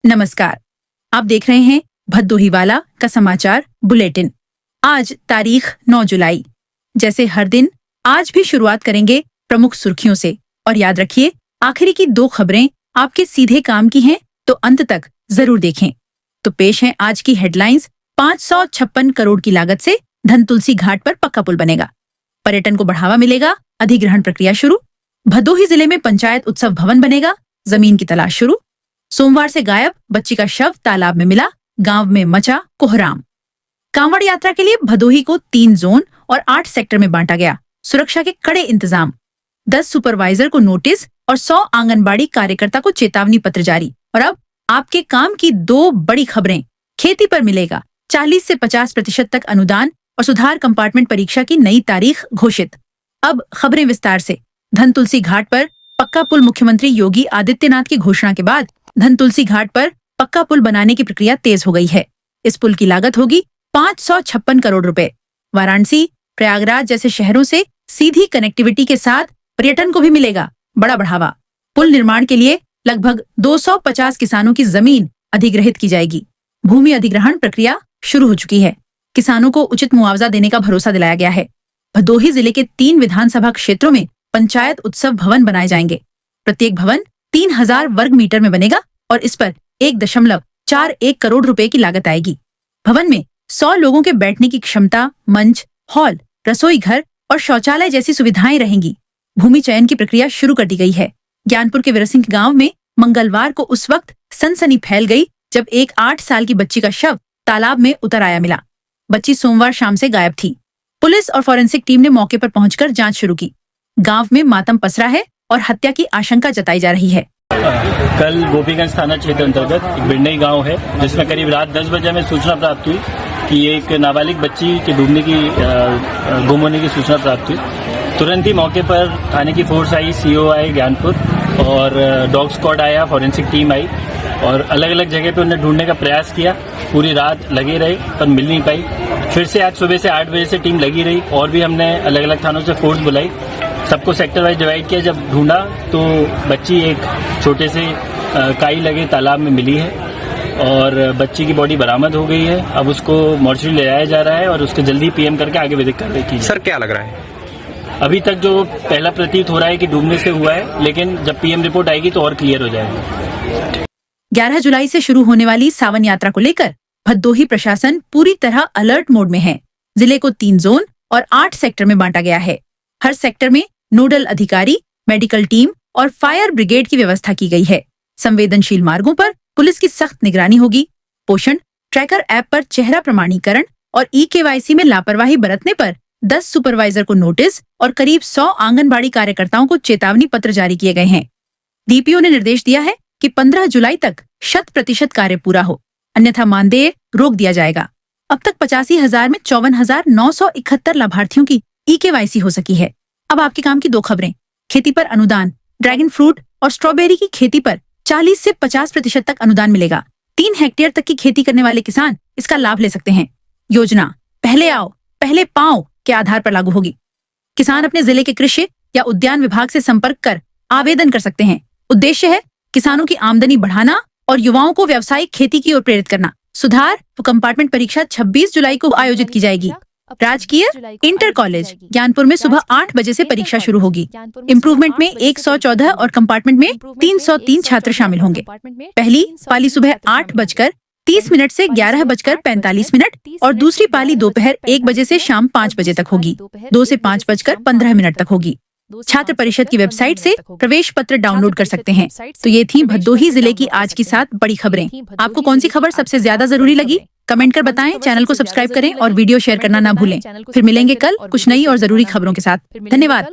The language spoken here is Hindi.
नमस्कार। आप देख रहे हैं भदोहीवाला का समाचार बुलेटिन। आज तारीख 9 जुलाई। जैसे हर दिन आज भी शुरुआत करेंगे प्रमुख सुर्खियों से। और याद रखिए, आखिरी की 2 खबरें आपके सीधे काम की हैं, तो अंत तक जरूर देखें। तो पेश है आज की हेडलाइंस। 556 करोड़ की लागत से धनतुलसी घाट पर पक्का पुल बनेगा। पर्यटन को बढ़ावा मिलेगा, अधिग्रहण प्रक्रिया शुरू। भदोही जिले में पंचायत उत्सव भवन बनेगा, जमीन की तलाश शुरू। सोमवार से गायब बच्ची का शव तालाब में मिला, गांव में मचा कोहराम। कांवड़ यात्रा के लिए भदोही को 3 जोन और 8 सेक्टर में बांटा गया, सुरक्षा के कड़े इंतजाम। 10 सुपरवाइजर को नोटिस और 100 आंगनबाड़ी कार्यकर्ता को चेतावनी पत्र जारी। और अब आपके काम की 2 बड़ी खबरें। खेती पर मिलेगा 40 से 50% तक अनुदान और सुधार कंपार्टमेंट परीक्षा की नई तारीख घोषित। अब खबरें विस्तार से। धनतुलसी घाट पर पक्का पुल। मुख्यमंत्री योगी आदित्यनाथ की घोषणा के बाद धनतुलसी घाट पर पक्का पुल बनाने की प्रक्रिया तेज हो गई है। इस पुल की लागत होगी 556 करोड़ रुपए। वाराणसी, प्रयागराज जैसे शहरों से सीधी कनेक्टिविटी के साथ पर्यटन को भी मिलेगा बड़ा बढ़ावा। पुल निर्माण के लिए लगभग 250 किसानों की जमीन अधिग्रहित की जाएगी। भूमि अधिग्रहण प्रक्रिया शुरू हो चुकी है। किसानों को उचित मुआवजा देने का भरोसा दिलाया गया है। भदोही जिले के 3 विधानसभा क्षेत्रों में पंचायत उत्सव भवन बनाए जाएंगे। प्रत्येक भवन 3000 वर्ग मीटर में बनेगा और इस पर 1.41 करोड़ रुपए की लागत आएगी। भवन में 100 लोगों के बैठने की क्षमता, मंच, हॉल, रसोई घर और शौचालय जैसी सुविधाएं रहेंगी। भूमि चयन की प्रक्रिया शुरू कर दी गई है। ज्ञानपुर के वीरसिंह गांव में मंगलवार को उस वक्त सनसनी फैल गई जब एक 8 साल की बच्ची का शव तालाब में उतर आया मिला। बच्ची सोमवार शाम से गायब थी। पुलिस और फॉरेंसिक टीम ने मौके पर पहुंचकर जांच शुरू की। गांव में मातम पसरा है और हत्या की आशंका जताई जा रही है। कल गोपीगंज थाना क्षेत्र अंतर्गत एक बिरनई गांव है, जिसमें करीब रात 10 बजे हमें सूचना प्राप्त हुई कि एक नाबालिग बच्ची के डूबने की गुम होने की सूचना प्राप्त हुई। तुरंत ही मौके पर थाने की फोर्स आई, सीओ आए ज्ञानपुर और डॉग स्क्वाड आया, फॉरेंसिक टीम आई और अलग अलग जगह पे उन्हें ढूंढने का प्रयास किया। पूरी रात लगे रहे पर मिल नहीं पाई। फिर से आज सुबह से 8 बजे से टीम लगी रही और भी हमने अलग अलग थानों से फोर्स बुलाई, सबको सेक्टर वाइज डिवाइड किया। जब ढूंढा तो बच्ची एक छोटे से काई लगे तालाब में मिली है और बच्ची की बॉडी बरामद हो गई है। अब उसको मोर्चरी ले जाया जा रहा है और उसके जल्दी पीएम करके आगे विधिक कार्रवाई की। सर, क्या लग रहा है? अभी तक जो पहला प्रतीत हो रहा है कि डूबने से हुआ है, लेकिन जब पीएम रिपोर्ट आएगी तो और क्लियर हो जाएगा। 11 जुलाई से शुरू होने वाली सावन यात्रा को लेकर भदोही प्रशासन पूरी तरह अलर्ट मोड में है। जिले को 3 जोन और 8 सेक्टर में बांटा गया है। हर सेक्टर में नोडल अधिकारी, मेडिकल टीम और फायर ब्रिगेड की व्यवस्था की गई है। संवेदनशील मार्गों पर पुलिस की सख्त निगरानी होगी। पोषण ट्रैकर ऐप पर चेहरा प्रमाणीकरण और eKYC में लापरवाही बरतने पर 10 सुपरवाइजर को नोटिस और करीब 100 आंगनबाड़ी कार्यकर्ताओं को चेतावनी पत्र जारी किए गए हैं। डीपीओ ने निर्देश दिया है कि 15 जुलाई तक 100% कार्य पूरा हो, अन्यथा मानदेय रोक दिया जाएगा। अब तक 85,000 में 54,971 लाभार्थियों की eKYC हो सकी है। अब आपके काम की 2 खबरें। खेती पर अनुदान। ड्रैगन फ्रूट और स्ट्रॉबेरी की खेती पर 40 से 50% तक अनुदान मिलेगा। 3 हेक्टेयर तक की खेती करने वाले किसान इसका लाभ ले सकते हैं। योजना पहले आओ पहले पाओ के आधार पर लागू होगी। किसान अपने जिले के कृषि या उद्यान विभाग से संपर्क कर आवेदन कर सकते हैं। उद्देश्य है किसानों की आमदनी बढ़ाना और युवाओं को व्यावसायिक खेती की ओर प्रेरित करना। सुधार व कंपार्टमेंट परीक्षा 26 जुलाई को आयोजित की जाएगी। राजकीय इंटर कॉलेज ज्ञानपुर में सुबह 8 बजे से परीक्षा शुरू होगी। इम्प्रूवमेंट में 114 और कंपार्टमेंट में 303 छात्र शामिल होंगे। पहली पाली सुबह 8:30 से 11:45 और दूसरी पाली दोपहर 1 बजे से शाम 5 बजे तक होगी। 2 से 5:15 तक होगी। छात्र परिषद की वेबसाइट से प्रवेश पत्र डाउनलोड कर सकते हैं। तो ये थी भदोही जिले की आज की 7 बड़ी खबरें। आपको कौन सी खबर सबसे ज्यादा जरूरी लगी? कमेंट कर बताएं। चैनल को सब्सक्राइब करें और वीडियो शेयर करना ना भूलें। फिर मिलेंगे कल कुछ नई और जरूरी खबरों के साथ। धन्यवाद।